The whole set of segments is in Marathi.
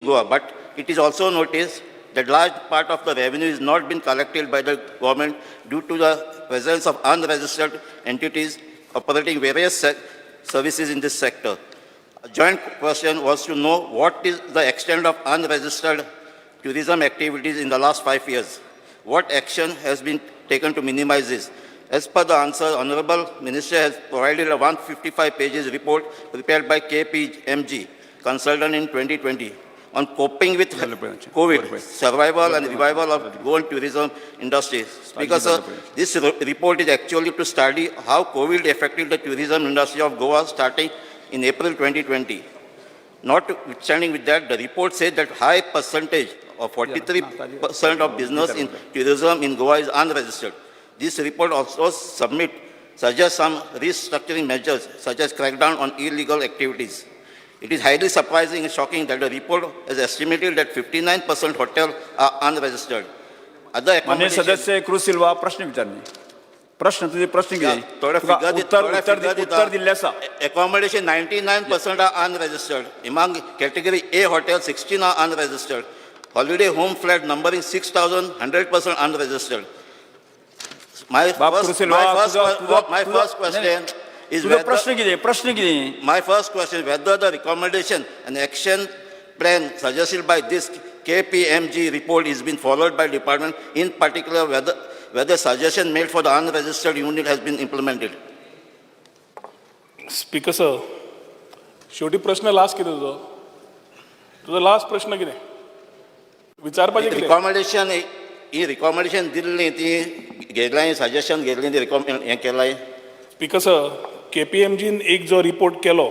Goa, but it is also noticed that large part of the revenue is not been collected by the government due to the presence of unregistered entities operating various services in this sector. A joint question was to know what is the extent of unregistered tourism activities in the last 5 years. What action has been taken to minimize this? As per the answer, Honorable Minister has provided a 155 pages report prepared by KPMG consultant in 2020 on coping with COVID, survival and revival of Goan tourism industry. Speaker, sir, this report is actually to study how COVID affected the tourism industry of Goa starting in April 2020. Notwithstanding with that, the report says that high percentage of 43% of business in tourism in Goa is unregistered. This report also suggests some restructuring measures such as crackdown on illegal activities. It is highly surprising and shocking that the report has estimated that 59% hotels are unregistered. Other माननीय सदस्य क्रूज सिल्वा प्रश्न विचारणे प्रश्न तुझे प्रश्न किती उत्तर दिल्ले आसा accommodation 99% are unregistered. Among category A hotels 16 are unregistered. Holiday home flat numbering 6,000 100% unregistered. My first question is whether the recommendation and action plan suggested by this KPMG report is being followed by department, in particular whether suggestion made for the unregistered unit has been implemented. Speaker sir, शेवटी प्रश्न लास्ट कितें तुजो लास्ट प्रश्न कितें विचारपाचें कितें रिकमेंडेशन ही रिकमेंडेशन दिल्ली ती गेलाय सजेशन गेल्ली ती हें केलाय. स्पीकर सर, KPMGन एक जो रिपोर्ट केलो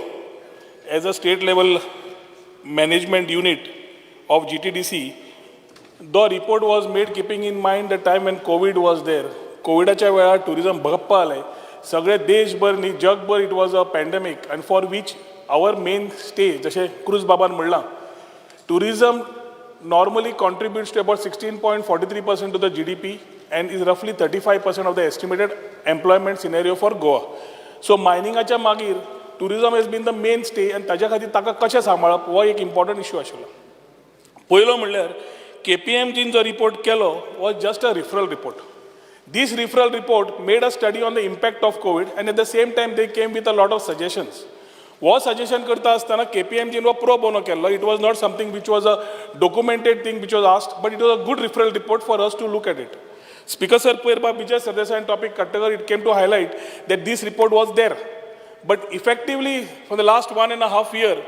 as a state level management unit of GTDC, the report was made keeping in mind the time when COVID was there. कोविडाच्या वेळार टुरिजम भगप्प आले सगळे देशभर न्ही जगभर it was a pandemic and for which our mainstay जशें क्रूज बाबान म्हणलां tourism normally contributes to about 16.43% to the GDP and is roughly 35% of the estimated employment scenario for Goa. So miningaच्या मागीर tourism has been the mainstay and ताज्या खातीर ताका कशें सांबाळप हो एक important issue आशिल्लो. पयलो म्हणल्यार KPMGन जो रिपोर्ट केलो was just a referral report. This referral report made a study on the impact of COVID and at the same time they came with a lot of suggestions. वो सजेशन करता आसतना KPMGन वो प्रो बोनो केल्लो. It was not something which was a documented thing which was asked, but it was a good referral report for us to look at it. Speaker sir, पयर Vijay Sardesai topic kattagor it came to highlight that this report was there, but effectively for the last 1.5 years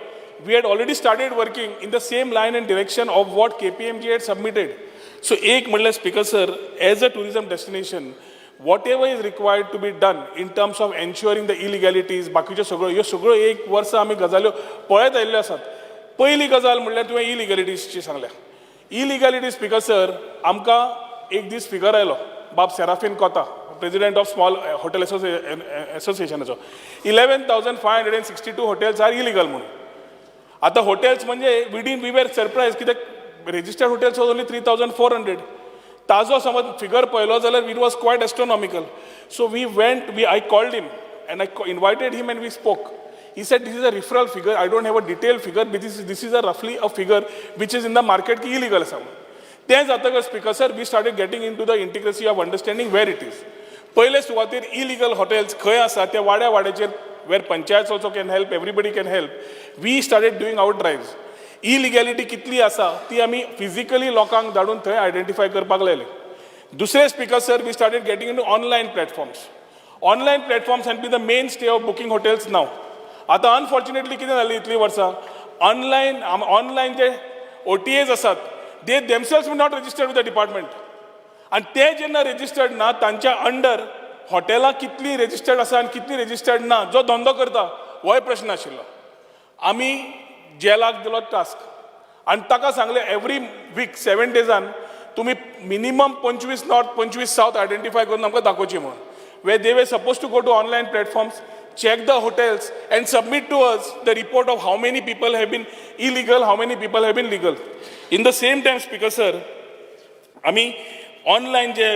we had already started working in the same line and direction of what KPMG had submitted. So एक म्हणल्यार Speaker sir, as a tourism destination, whatever is required to be done in terms of ensuring the illegalities, बाकीच्यो सगळ्यो एक वर्स आमी गजाल्यो पळयत आयिल्ल्यो आसात. पयली गजाल म्हणल्यार तुवें इलिगॅलिटीजची सांगल्या. इलिगॅलिटी स्पीकर सर, आमकां एक दीस फिगर आयलो बाब Serafin Cota, president of small hotel एसोसिएशनाचो. 11,562 hotels आर इलिगल म्हणून. आतां हॉटेल्स म्हणजे वी वेर सरप्रायज कित्याक रेजिस्टर्ड हॉटेल्स वॉज ओन्ली 3,400. ताजो समज फिगर पळयलो जाल्यार it was quite astronomical. So I called him and I invited him and we spoke. He said this is a referral figure, I don't have a detailed figure, but this is a roughly a figure which is in the market की illegal आसा. तें जातकर speaker sir we started getting into the intricacy of understanding where it is. पयले सुवातेर इलिगल हॉटेल्स खंय आसा त्या वाड्याचेर where panchayat also can help, everybody can help. We started doing our drives. Illegality कितली आसा ती आमी फिजिकली लोकांक धाडून थंय आयडेंटिफाय करपाक लायले. दुसरे speaker sir we started getting into online platforms. Online platforms have been the mainstay of booking hotels now. आतां अनफॉर्च्युनेटली कितें जालें इतलीं वर्सां ऑनलायन जे OTAs आसात they themselves were not registered with the department. And ते जेन्ना registered ना तांच्या अंडर हॉटेलां कितली registered आसा आनी कितली registered ना जो धंदो करता होय प्रश्न आशिल्लो. आमी जेलाक दिलो टास्क आनी ताका सांगलें एवरी वीक 7 days तुमी मिनिमम 25 नॉर्थ 25 साउथ आयडेंटिफाय करून आमकां दाखोवची म्हणून. We they were suppose to go to online platforms, check the hotels and submit to us the report of how many people have been illegal, how many people have been legal. In the same time, Speaker sir, आमी ऑनलायन जे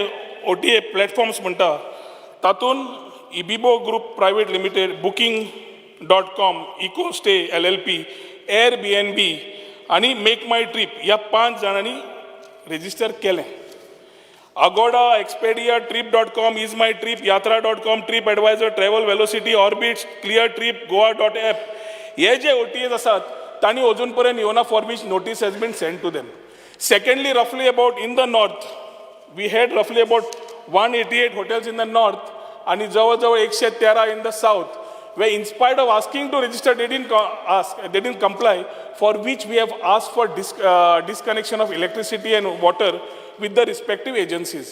OTA प्लॅटफॉर्म्स म्हणटा तातून Ibibo group private limited, Booking.com, EcoStay LLP, Airbnb, आणि मेक माय ट्रीप ह्या 5 जाणांनी रेजिस्टर केलें. Agoda, Expedia, Trip.com, Is My Trip, Yatra.com, TripAdvisor, Travel Velocity, Orbitz, Clear Trip, Goa.app. हे जे OTAs असतात तांणी अजून पर्यंत येवना for which notice has bin send to them. Secondly रफली about in the north we had रफली about 188 hotels in the north आणि जवळ 113 in the south. Where in spite of asking to register, they didn't comply, for which we have asked for disconnection of electricity and water with the respective agencies.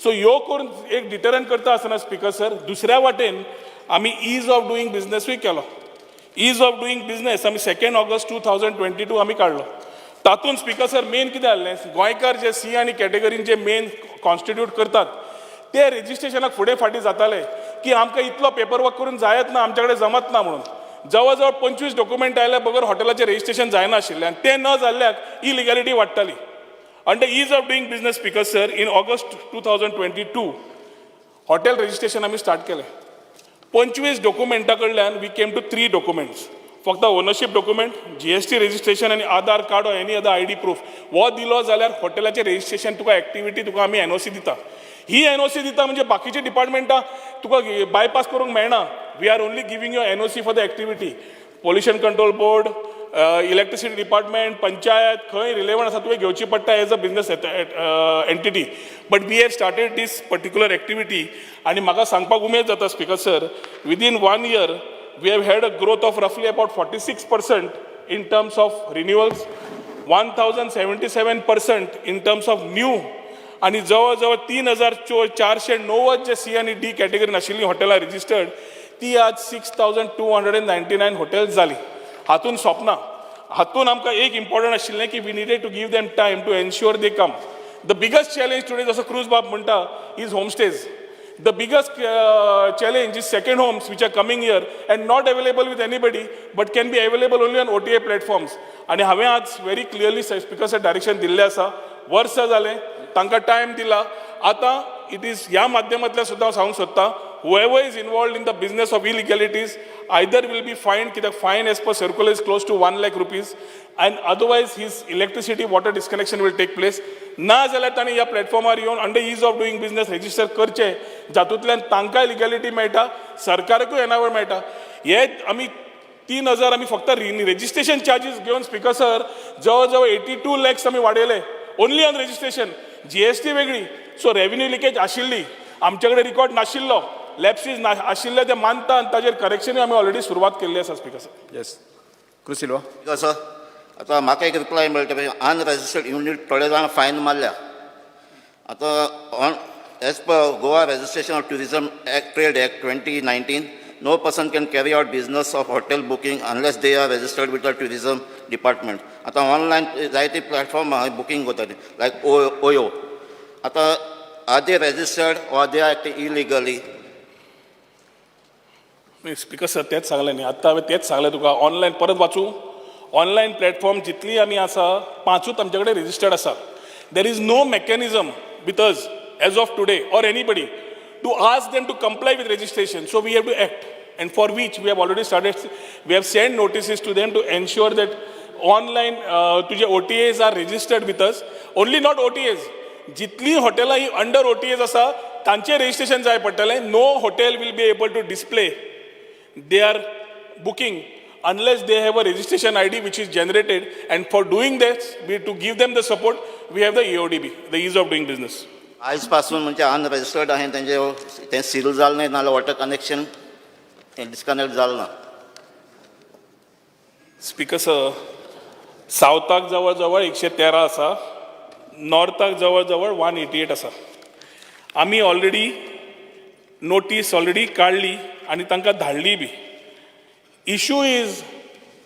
So ह्यो करून एक डिटरंट करता आसतना स्पीकर सर दुसऱ्या वाटेन आमी ईज ऑफ डुईंग बिझनेसूय केलो. ईज ऑफ डुईंग बिझनेस आमी 2 ऑगस्ट 2022 आमी काडलो. तातूंत स्पीकर सर मेन कितें जाल्लें गोंयकार जे सी आनी कॅटेगरीन जे मेन कॉन्स्टिट्यूट करतात ते रेजिस्ट्रेशनाक फुडें फाटीं जाताले की आमकां इतलो पेपर वर्क करून जायत ना आमचे कडेन जमत ना म्हणून. जवळ 25 डॉक्युमेंट आयल्या बगर हॉटेलाचें रेजिस्ट्रेशन जायना आशिल्लें आनी तें न जाल्ल्याक इलिगॅलिटी वाडटाली. Under ease of doing business, speaker sir, in August 2022, hotel registration आम्ही स्टार्ट केले. 25 डॉक्युमेंटा कडल्यान वी केम टू 3 डॉक्युमेंट्स. फक्त ओनरशिप डॉक्युमेंट, GST रजिस्ट्रेशन आणि आधार कार्ड और एनी अदर ID प्रूफ वो दिलो जाल्यार हॉटेलाचें रजिस्ट्रेशन तुका एक्टिविटी तुका आमी NOC दिता. ही NOC दिता म्हणजे बाकीची डिपार्टमेंटा तुका बायपास करूंक मेळना. We are only giving you NOC for the activity. Pollution control board, electricity department, panchayat खंय रिलेवंट आसा तुवें घेवची पडटा as a business entity. But we have started this particular activity आनी म्हाका सांगपाक उमेद जाता speaker sir within 1 year we have had a growth of roughly about 46% in terms of renewals, 1077% in terms of new आणि जवळ 3490 जे C आणि D कॅटेगरीन आशिल्लीं हॉटेलां रजिस्टर्ड ती आज 6299 हॉटेल्स जाली. हातून सोपना. हातून आमकां एक इम्पॉर्टंट आशिल्लें की we needed to give them time to ensure they come. The biggest challenge today जसो क्रूज बाब म्हणटा is homestays. The biggest challenge is second homes which are coming here and not available with anybody but can be available only on OTA platforms. आणि हांवें आज very clearly speaker sir direction दिल्लें आसा. वर्स जालें तांकां टायम दिला. आतां इट इज ह्या माध्यमांतल्यान सुद्दां सांगूंक सोदता whoever is involved in the business of illegalities either will be fined, the fine as per circular is close to 1 lakh rupees, and otherwise his electricity water disconnection will take place. ना जाल्यार तांणी ह्या प्लॅटफॉर्मार येवन under is of doing business register करचे जातूंतल्यान तांकांय लिगॅलिटी मेळटा सरकाराकूय एनावळ मेळटा. हे आमी 3000 आमी फक्त रेजिस्ट्रेशन चार्जीस घेवन स्पीकर सर जवळ 82 lakhs आमी वाडयले ओनली ऑन रेजिस्ट्रेशन. GST वेगळी. सो रेव्हेन्यू लिकेज आशिल्ली आमचे कडेन रिकॉर्ड नाशिल्लो लॅप्सीस आशिल्ले ते मानता आनी ताजेर करेक्शनूय आमी ऑलरेडी सुरवात केल्ली आसा स्पीकर सर. येस क्रूज सिल्वा. सर आतां म्हाका एक रिप्लाय मेळटा अनरजिस्टर्ड युनिट थोडे जाण फायन मारल्या. आतां as per Goa registration of tourism trade act 2019 no person can carry out business of hotel booking unless they are registered with the tourism department. आतां ऑनलायन जायती प्लॅटफॉर्म बुकींग करतात लायक ओयो. आतां are they registered or they are acting illegally? Speaker sir तेच सांगलें न्ही आतां हांवें तेच सांगलें तुका. ऑनलायन परत वाचूं. ऑनलायन प्लॅटफॉर्म जितली आमी आसा 5च आमचे कडेन रजिस्टर्ड आसा. There is no mechanism with us as of today or anybody to ask them to comply with registration. So we have to act, and for which we have already started. We have sent notices to them to ensure that online तुझे OTAs are registered with us. Only not OTAs. जितली हॉटेलां ही अंडर OTAs आसा तांचे रजिस्ट्रेशन जाय पडटलें. No hotel will be able to display their booking unless they have a registration ID which is generated. And for doing this, to give them the support, we have the EODB, the ease of doing business. आयज पासून म्हणजे अनरजिस्टर्ड आहे तें सील जालें ना नाल्यार वॉटर कनेक्शन तें डिस्कनेक्ट जालें ना. स्पीकर सर सावथाक जवळ 113 आसा. नॉर्थाक जवळ 188 आसा. आमी ऑलरेडी नोटीस ऑलरेडी काडली आनी तांकां धाडली बी. इशू इज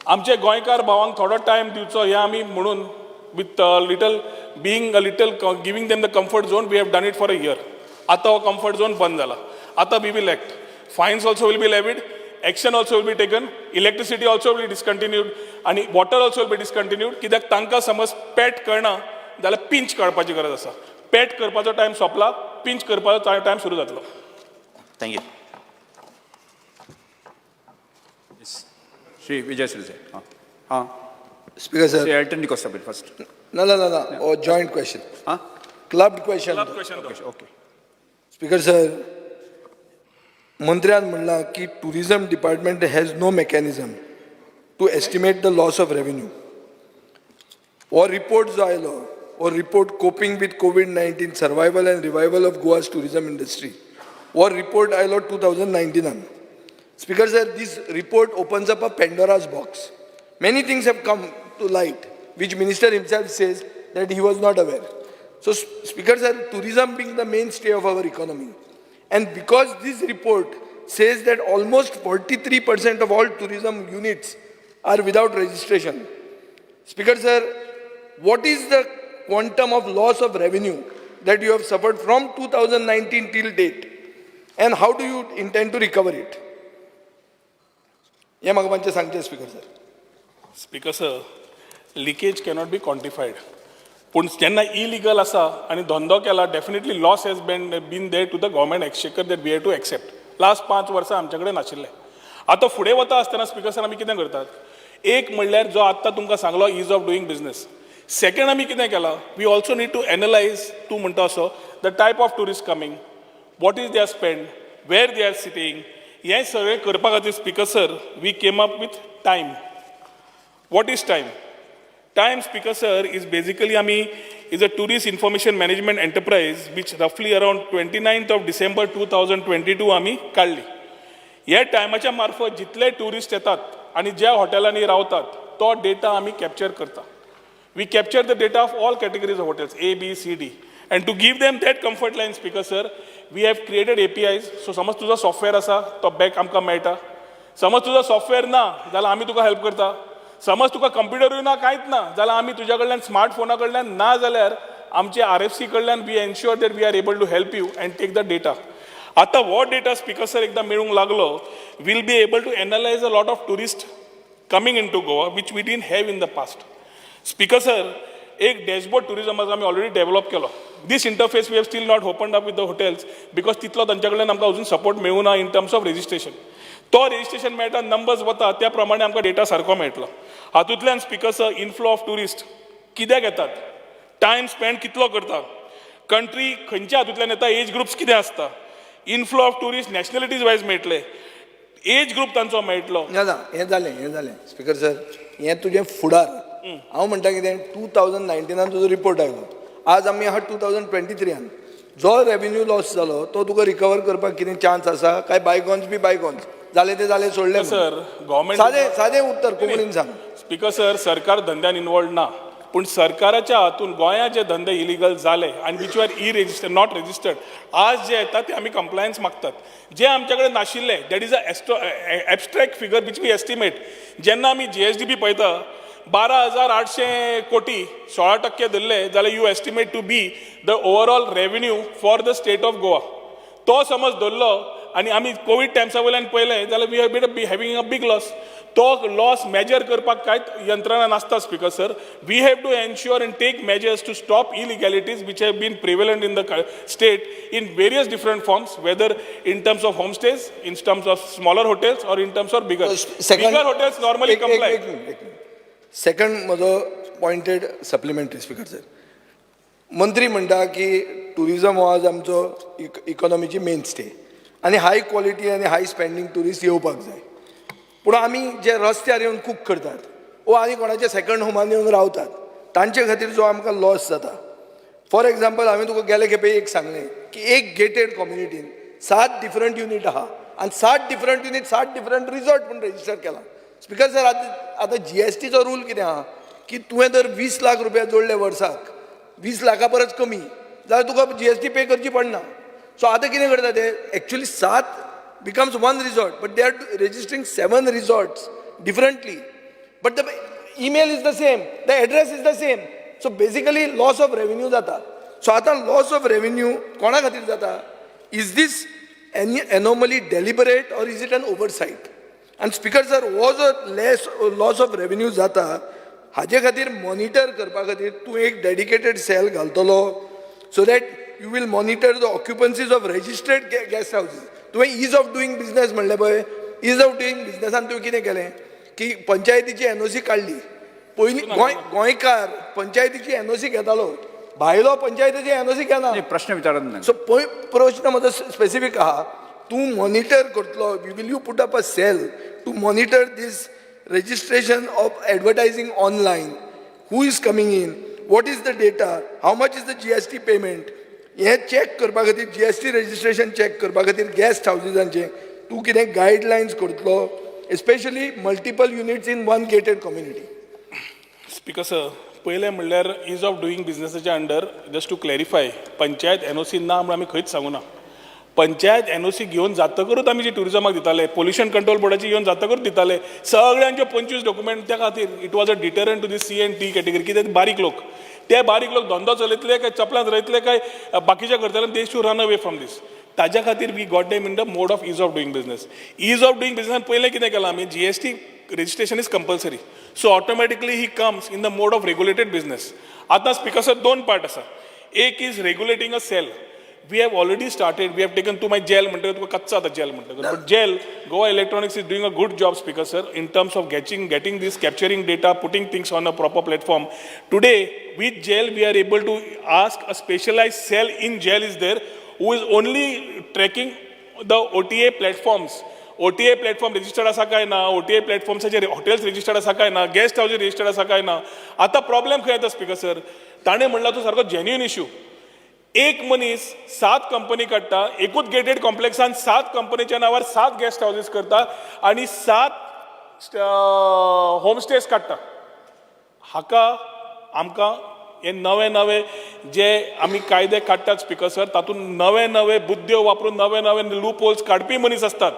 आमचे गोंयकार भावांक थोडो टायम दिवचो हे आमी म्हणून with giving them the comfort zone, we have done it for a year. आता हो comfort zone बंद जाला. आता we will act. Fines also will be levied. Action also will be taken. Electricity also will be discontinued. आणि water also will be discontinued. कित्याक तांकां समज पेट कळना जाल्यार पिंच काडपाची गरज आसा. पेट करपाचो टायम सोंपला, पिंच करपाचो टायम सुरू जातलो. थँक्यू. श्री विजय श्रीजय. हां Speaker sir. Say Elton Nicosta bill first. No. Oh, joint question. Huh? Clubbed question. Okay. Speaker sir, मंत्र्यान म्हणला की tourism department has no mechanism to estimate the loss of revenue. Or report जो आयलो, or report coping with COVID-19 survival and revival of Goa's tourism industry. Or report आयलो 2019. Speaker sir, this report opens up a Pandora's box. Many things have come to light, which minister himself says that he was not aware. So, Speaker sir, tourism being the mainstay of our economy, and because this report says that almost 43% of all tourism units are without registration. Speaker sir, what is the quantum of loss of revenue that you have suffered from 2019 till date, and how do you intend to recover it? हे म्हाका मातशें सांगचें speaker sir. Speaker sir, leakage cannot be quantified. पूण जेन्ना इलिगल आसा आनी धंदो केला, definitely loss has been there to the government exchequer that we have to accept. Last 5 वर्सां आमचे कडेन नाशिल्ले. आतां फुडें वता आसतना स्पीकर सर आमी कितें करतात? एक म्हणल्यार जो आत्तां तुमकां सांगलो ease of doing business. Second आमी कितें केलां? We also need to analyse, तूं म्हणटा असो, the type of tourist coming, what is their spend, where they are sitting, हें सगळें करपा खातीर speaker sir we came up with time. What is time? Time, Speaker sir, is basically is a tourist information management enterprise which roughly around 29th of December 2022 आमी काढली. ह्या टायमाच्या मार्फत जितले टुरिस्ट येतात आणि ज्या हॉटेलांनी रावतात तो डेटा आमी कॅप्चर करता. We capture the data of all categories of hotels A, B, C, D. And to give them that comfort line, Speaker sir, we have created APIs. So समज तुझा सॉफ्टवेअर आसा तो बॅक आमकां मेळटा. समज तुझा सॉफ्टवेअर ना जाल्यार आमी तुका हेल्प करता. समज तुका कंप्युटरूय ना कांयच ना जाल्यार आमी तुज्या कडल्यान स्मार्टफोना कडल्यान ना जाल्यार आमचे RFC कडल्यान we ensure that we are able to help you and take the data. आतां हो डेटा स्पीकर सर एकदा मेळूंक लागलो, will be able to analyse a lot of tourist coming into Goa which we didn't have in the past. Speaker sir, एक डॅशबोर्ड टुरिजमाचो आमी ऑलरेडी डेव्हलप केलो. This interface we have still not opened up with the hotels because तितलो तांच्या कडल्यान आमकां अजून सपोर्ट मेळूं ना इन टर्म्स ऑफ रेजिस्ट्रेशन. तो रेजिस्ट्रेशन मेळटा, नंबर्स वता, त्या प्रमाणे आमकां डेटा सारको मेळटलो. हातूंतल्यान speaker sir inflow of tourist कित्याक येतात, टायम स्पेंड कितलो करता, कंट्री खंयच्या हातूंतल्यान येता, एज ग्रुप्स कितें आसता, इनफ्लो ऑफ टुरिस्ट नॅशनॅलिटीज वायज मेळटले, एज ग्रुप तांचो मेळटलो. हें जालें स्पीकर सर, हें तुजें फुडार. हांव म्हणटा कितें, 2019 तुजो रिपोर्ट आयलो, आज आमी आहा 2023. जो रेवेन्यू लॉस जालो तो तुका रिकवर करपाक कितें चान्स आसा काय? बायगॉन्स जालें ते जालें, सोडलें. सर, गव्हर्मेंट सादें उत्तर कोंकणीन सांग. स्पीकर सर, सरकार धंद्यान इन्वॉल्ड ना, पूण सरकाराच्या हातून गोंयात जे धंदे इलिगल जाले आनी विच आर इरेजिस्टर्ड, नॉट रेजिस्टर्ड, आज जे येतात ते आमी कंप्लायन्स मागतात. जे आमचे कडेन नाशिल्ले, that is a abstract figure which we estimate. जेन्ना आमी GSDP पळयता 12,800 कोटी 16% धरले जाल्यार you estimate to be the overall revenue for the state of Goa. तो समज धरलो आनी आमी कोवीड टायम्सा वयल्यान पळयलें जाल्यार we have been having a big loss. तो लॉस मेजर करपाक कांयच यंत्रणा नासता speaker sir. We have to ensure and take measures to stop illegalities which have been prevalent in the state in various different forms, whether in terms of homestays, in terms of smaller hotels और in terms of bigger hotels normally comply. Second म्हजो पॉइंटेड सप्लिमेंटरी स्पीकर सर. मंत्री म्हणटा की टुरिजम हो आज आमचो इकॉनॉमीची मेन स्टे आनी हाय क्वॉलिटी आनी हाय स्पेंडींग टुरिस्ट येवपाक जाय. पूण आमी जे रस्त्यार येवन कूक करतात वो आनी कोणाच्या सेकंड होमान येवन रावतात, तांचे खातीर जो आमकां लॉस जाता. फॉर एग्जाम्पल, हांवें तुका गेले खेपे एक सांगलें की एक गेटेड कम्युनिटीन 7 डिफरंट युनिट आहा आनी 7 डिफरंट युनिट 7 डिफरंट रिसॉर्ट पूण रेजिस्टर केला. स्पीकर सर, आतां GSTचो रूल कितें आहा की तुवें जर 20 लाख रुपया जोडले वर्साक, 20 लाखा परस कमी जाल्यार तुका GST पे करची पडना. सो आतां कितें करता ते, actually 7 becomes 1 resort, but they are registering 7 resorts differently. But the email is the same, the address is the same. So basically loss of revenue jata. So आता loss of revenue कोणा खातीर जाता? Is this any anomaly deliberate or is it an oversight? And Speaker sir, was a loss of revenue जाता, हाजे खातीर मॉनिटर करपा खातीर तूं एक डेडिकेटेड सेल घालतलो, so that you will monitor the occupancies of registered guest houses. तुवें ईज ऑफ डुईंग बिझनेस म्हणलें पळय, ईज ऑफ डुईंग बिझनेसान तुवें कितें केलें की पंचायतीची NOC काडली पयलीं गोंयकार पंचायतीची एनओसी घेतालो, भायलो पंचायतीची एनओसी घेना. नाही, प्रश्न विचारत नाही. सो प्रश्न म्हजो स्पेसिफीक आहा, तूं मॉनिटर करतलो, will you put up a cell to monitor this registration of advertising online, who is coming in, what is the data, how much is the GST payment, हे चॅक करपा खातीर GST रजिस्ट्रेशन चॅक करपा खातीर गेस्ट हावजीसांचे तूं कितें गायडलायन्स करतलो, especially multiple units in one gated community. Speaker sir, पयलें म्हणल्यार इज ऑफ डुईंग बिझनेसाच्या under just to clarify, panchayat NOC ना म्हणून आमी खंयच सांगूना. पंचायत एनओसी घेवन जातकरूच आमी जी टुरिजमाक दिताले, पोल्युशन कंट्रोल बोर्डाची घेवन जातकरूच दिताले, सगळ्यांचे 25 डॉक्युमेंट त्या खातीर it was a deterrent to the C&T category. कितें बारीक लोक, ते बारीक लोक धंदो चलयतले काय चपलांत रयतले काय बाकीच्या करतले, they should run away from this. ताज्या खातीर we got them in the mode of ease of doing business. Ease of doing बिझनेसान पयलें कितें केलां आमी, GST registration is compulsory, so automatically he comes in the mode of regulated business. आतां स्पीकर सर 2 पार्ट आसा. एक is regulating a sale. We have already started, we have taken to my jail, तुका कच्चा आता jail म्हणटकच. But jail, Goa Electronics is doing a good job, Speaker sir, in terms of getting this, capturing data, putting things on a proper platform. Today, with jail, we are able to ask a specialized cell in jail is there, who is only tracking the OTA platforms. OTA platform registered आसा काय ना, OTA platformसाचेर hotels registered आसा काय ना, guest houses registered आसा काय ना. आता प्रॉब्लेम खंय येता स्पीकर सर, ताणें म्हणला तो सारको जेन्युइन इश्यू. एक मनीस 7 कंपनी काडटा, एकूच गेटेड कॉम्प्लेक्सान 7 कंपनीच्या नावार 7 गेस्ट हाऊसेस करता आणि 7 होमस्टेज काडटा. हाका आमकां हे नवे नवे जे आमी कायदे काडटात स्पीकर सर, तातूंत नवे नवे बुद्द्यो वापरून नवे नवे लूप होल्स काडपी मनीस असतात.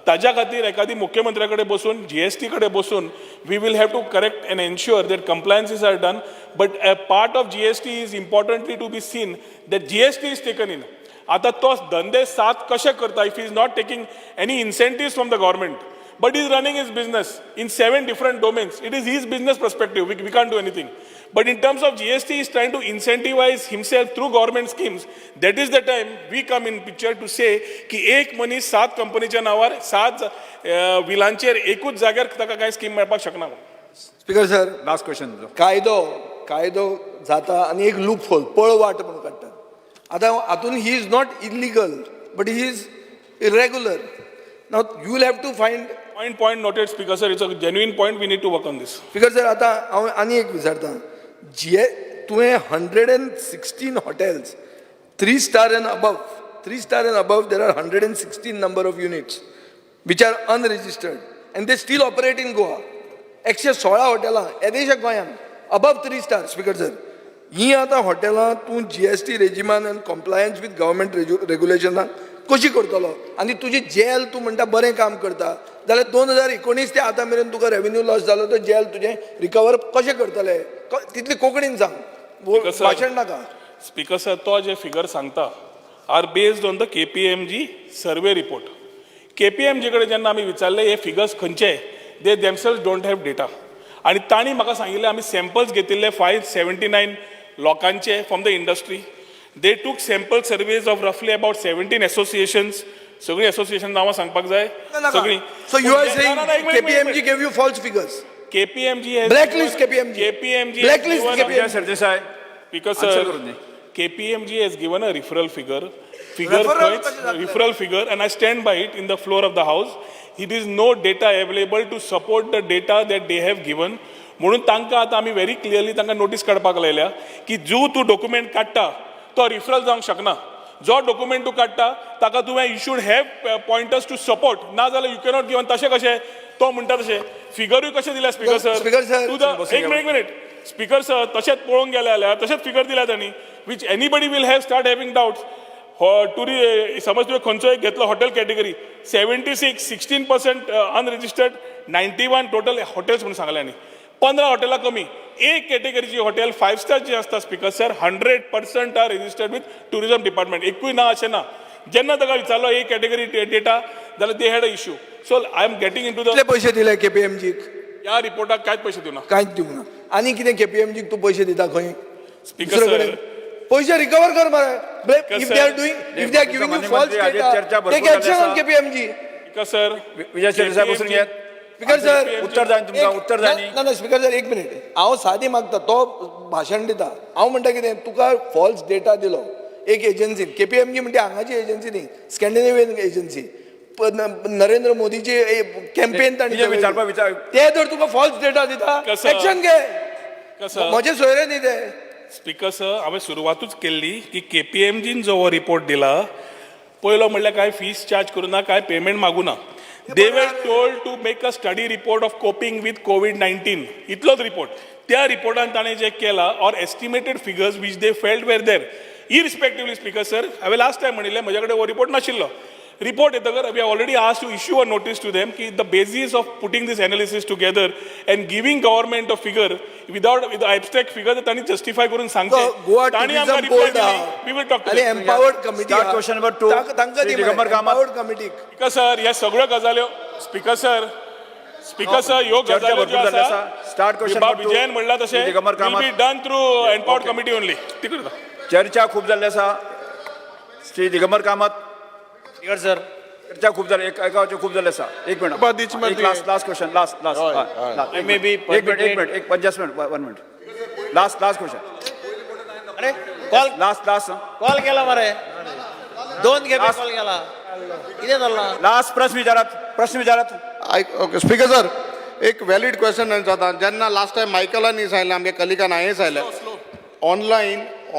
ताज्या खातीर एखादी मुख्यमंत्र्या कडेन बसून, GST कडेन बसून, we will have to correct and ensure that compliances are done. But a part of GST is importantly to be seen that GST is taken in. आता तो धंदे 7 कशे करता, if is not taking any incentives from the government, but he's running his business in 7 different domains. It is his business perspective. We can't do anything. But in terms of GST, he's trying to incentivize himself through government schemes. That is the time we come in picture to say की एक मनीस 7 कंपनीच्या नावार 7 विलांचेर एकूच जाग्यार ताका काय स्कीम मेळपाक शकना. Speaker sir, last question. कायदो जाता आणि एक लूप होल पळवाट म्हणून काडटात. आतां हातून he is not illegal, but he is irregular. Now you will have to find. Point noted, Speaker sir. It's a genuine point. We need to work on this. Speaker sir, आता हांव आनी एक विचारता. तुवें 116 hotels, 3 star and above, there are 116 number of units which are unregistered and they still operate in Goa. 116 हॉटेलां येदेशा गोंयांत above 3 stars. स्पीकर सर, ही आतां हॉटेलां तूं GST रेजिमान एंड कॉम्प्लायन्स विथ गव्हर्मेंट रेग्युलेशनान कशी करतलो, आनी तुजी जेल तूं म्हणटा बरें काम करता, जाल्यार 2019 ते आतां मेरेन तुका रेव्हेन्यू लॉस जालो, तो जेल तुजें रिकवर कशें करतले, तितली कोंकणीन सांग, भाशण नाका. स्पीकर सर, तो जे फिगर सांगता are based on the KPMG survey report. KPMG कडेन जेन्ना आमी विचारले हे फिगर्स खंयचे, they themselves don't have data. आनी तांणी म्हाका सांगिल्लें आमी सॅम्पल्स घेतिल्ले 579 लोकांचे from the industry. They took sample surveys of roughly about 17 associations. सगळी असोसिएशन नावां सांगपाक जाय सगळी. So you are saying KPMG gave you false figures? KPMG has blacklist KPMG. Blacklist KPMG. Sardesai, because KPMG has given a referral figure, and I stand by it in the floor of the house. It is no data available to support the data that they have given. म्हणून तांकां आतां आमी व्हेरी क्लियरली तांकां नोटीस काडपाक लायल्या की जो तूं डॉक्युमेंट काडटा तो रिफरल जावंक शकना. जो डॉक्युमेंट तूं काडटा ताका तुवें you should have pointers to support, ना जाल्यार यू कॅनॉट गिवन. तशें कशें तो म्हणटा तशें फिगरूय कशें दिल्या स्पीकर सर. एक मिनिट स्पीकर सर, तशेंच पळोवंक गेले जाल्यार तशेंच फिगर दिल्या तांणी, which anybody will have start having doubts. समज तुवें खंयचो एक घेतलो hotel category, 76, 16% unregistered, 91 total hotels म्हणून सांगल्यांनी. 15 हॉटेलां कमी. एक कॅटेगरीची हॉटेल 5 स्टार जी आसता speaker sir, 100% are registered with tourism department. एकूय ना अशें ना. जेन्ना ताका विचारलो एक कॅटेगरी डेटा, जाल्यार they had a issue. So I am getting into the. पैसे दिले KPMG? ह्या रिपोर्टाक कांयच पयशे दिवना. कांयच दिवना. आनी कितें KPMG तू पैसे दिता खंय? स्पीकर सर, पैसे रिकवर कर मरे. If they are giving you false data, take action on KPMG. Speaker sir, Vijay Sardesai बसून घेत. स्पीकर सर उत्तर जाय तुमकां उत्तर जाय न्ही ना स्पीकर सर एक मिनिट हांव सादी मागता तो भाशण दिता हांव म्हणटा कितें तुका फॉल्स डेटा दिलो एक एजन्सीन KPMG म्हणजे हांगाची एजन्सी न्ही स्कॅन्डिनेवियन एजन्सी नरेंद्र मोदीची कॅम्पेन ताणी कितें विचार ते जर तुका फॉल्स डेटा दिता कसं? एक्शन घे कसं म्हजे सोयरे न्ही ते स्पीकर सर हांवें सुरवातूच केल्ली की KPMGन जो हो रिपोर्ट दिला पयलो म्हणल्यार काय फीस चार्ज करूना काय पेमेंट मागुना they were told to make a study report of coping with COVID-19 इतलोच रिपोर्ट त्या रिपोर्टान ताणें जे केला or estimated figures which they failed where there irrespectively speaker sir हांवें लास्ट टायम म्हणिल्लें म्हजे कडेन हो रिपोर्ट नाशिल्लो report येतकर we have already asked to issue a notice to them ki the basis of putting this analysis together and giving government a figure without with the abstract figure that tani justify करून सांगते गोवा ताणी टुरिझम आमकां reply बोर्ड दिली we will talk to आणि them empowered committee Start question number 2. तांकां दी Digambar Kamat. Empowered committee speaker sir ह्या सगळ्यो गजाल्यो स्पीकर सर ह्यो चर्चा गजाल्यो भरपूर ज्यो जाल्ली आसा आसा. Start question बाब number 2. विजयन म्हणला तशें Digambar will Kamat. be done through empowered committee only ती करता चर्चा खूप जाल्ली आसा श्री दिगंबर कामत स्पीकर सर चर्चा खूप जाली एकावचे खूप जाल्ले आसा एक minute last question last may be एक मिनिट एक 50 मिनिट 1 मिनिट लास्ट क्वेश्चन अरे कॉल लास्ट कॉल केला मरे 2 खेपे कॉल केला कितें जाल्ला लास्ट प्रश्न विचारात ओके स्पीकर सर एक वॅलिड क्वेश्चन जाता जेन्ना लास्ट टायम मायकलांनी सांगलें आमगे कलिगान हांवें सांगलें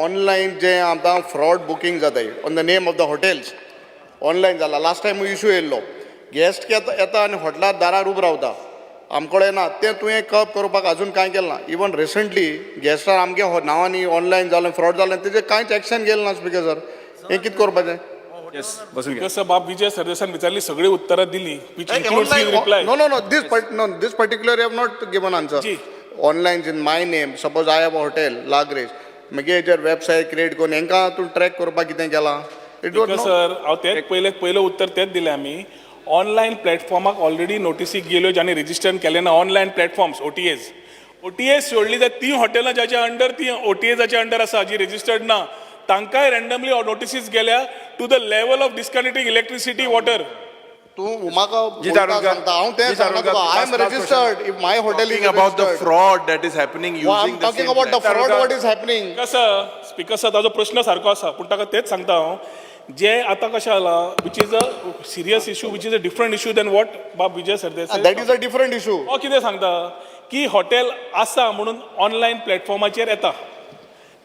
ऑनलायन जे आतां फ्रॉड बुकींग जाताय on the name of the hotels online जाला लास्ट टायम इश्यू येयल्लो गेस्ट येता आनी हॉटेलार दारार उबो रावता आमकडे ना तें तुवें कप करपाक अजून कांय केलें ना इवन रिसंटली गेस्टार आमगे नांवांनी ऑनलायन जालें फ्रॉड जालें तेजें कांयच एक्शन गेलें ना स्पीकर सर हें कितें करपाचें बसून घ्या कसं बाब विजय सरदेसान विचारली सगळी उत्तरां दिली which includes his reply No, this particular you have not given answer. G. Online in my name, suppose I have a hotel, Lagrange. मागीर हेजेर वेबसायट क्रिएट करून हेंकां तूं ट्रॅक करपाक कितें केलां इट वॉज बिकॉज सर हांव तेच पयलें उत्तर तेंच दिलें आमी ऑनलायन प्लॅटफॉर्माक ऑलरेडी नोटिसी गेल्यो जाणी रेजिस्टर केले ना ऑनलायन प्लॅटफॉर्म्स OTAs सोडली जाल्यार ती हॉटेलां जाच्या अंडर ती OTAसाच्या अंडर आसा जी रेजिस्टर्ड ना तांकांय रँडमली नोटिसीस गेल्या to the level of disconnecting electricity water तूं म्हाका जी बोलता तारुलकर, सांगता हांव तें जी सांगता तारुलकर, तुका आय एम last रजिस्टर्ड if my hotel is about the fraud that is happening I am using the talking same about the platform. fraud what is happening. कसं स्पीकर सर ताजो प्रश्न सारको आसा पूण ताका तेच सांगता हांव जे आतां कशें जाला which is a serious issue which is a different issue than what बाब Vijay Sardesai That is a different issue. हो कितें सांगता की हॉटेल आसा म्हणून ऑनलायन प्लॅटफॉर्माचेर येता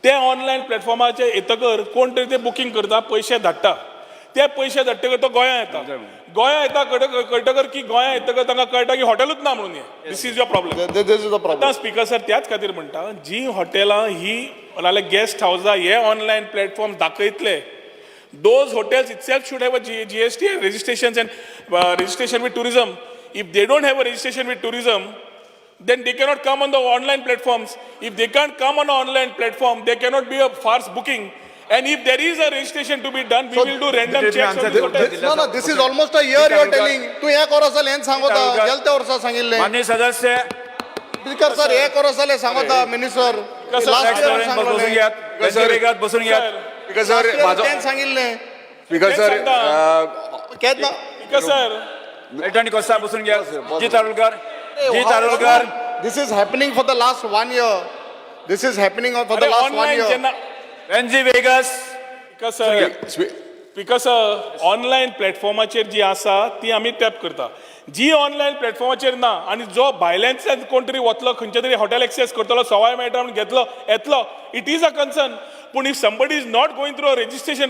ते ऑनलायन प्लॅटफॉर्माचेर येतकर कोण तरी ते बुकींग करता पयशे धाडटा ते पयशे धाडटकर तो गोंयां येता कळटकर की गोंयां येतकर तांकां कळटा की हॉटेलूच ना म्हणून this is your problem This is the problem. आतां स्पीकर सर त्याच खातीर म्हणटा जी हॉटेलां ही नाल्यार गेस्ट हावजां हे ऑनलायन प्लॅटफॉर्म दाखयतले those hotels itself should have a GST and registrations and registration with tourism. If they don't have a registration with tourism, then they cannot come on the online platforms. If they can't come on an online platform, there cannot be a farce booking. And if there is a registration to be done, we will do random checks on the hotels. No, this is almost a year you are telling. तूं हे कोरोसाले हें सांगता गेलत्या वर्सा सांगिल्लें माननीय सदस्य स्पीकर सर हे कोरोसाले सांगता मिनिस्टर लास्ट इयर बसून सांगलें घ्यात बसून घ्यात Because sir, माझो तें सांगिल्लें because sir, केद ना Because sir, रिटर्न कोस्ता बसून घ्या जी तारुलकर This is happening for the last 1 year. This is happening for the अरे last 1 online year. जेन्ना एनजी वेगस बिकॉज ऑनलायन प्लॅटफॉर्माचेर जी आसा ती आमी टॅप करता जी ऑनलायन प्लॅटफॉर्माचेर ना आनी जो भायल्यानच्यान कोण तरी वतलो खंयचे तरी हॉटेल एक्सेस करतलो सवाय मेळटा म्हणून घेतलो येतलो इट इज अ कन्सर्न पूण if somebody is not going through a